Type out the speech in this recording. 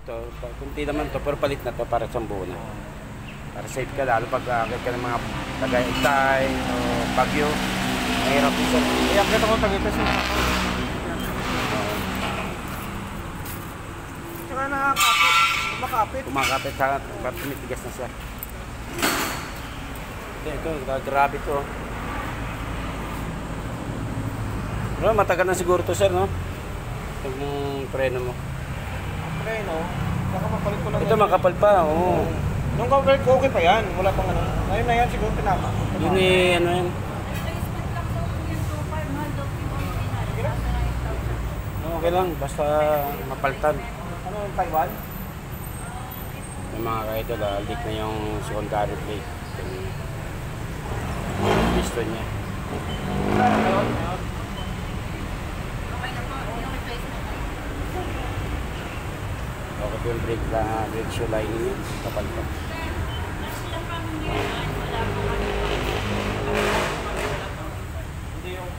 to, kunti naman to, pero palit na to para sa buo na. Para safe ka, lalo pag agad ka ng mga Tagaytay o Baguio, mahirap po sir. Kaya kita ko Tagaytay siya. Tsaka nakakapit, makapit. Kumakapit sa tumitigas na siya. Ito, grabe to. Pero matagal na siguro to sir, no? Yung preno mo. Preno, baka mapalit ko lang. Ito makapal pa, oo. Nung kapalit ko okay pa yan, wala pang ano. Ngayon na yan siguro pinaka. Yun eh, ano yan? Okay lang, basta mapaltan. Ano yung Taiwan? Yung mga ka-idol, leak na yung secondary plate. Yung piston niya. Okay po yung brake shoe lining niya, kapal pa. Hindi yung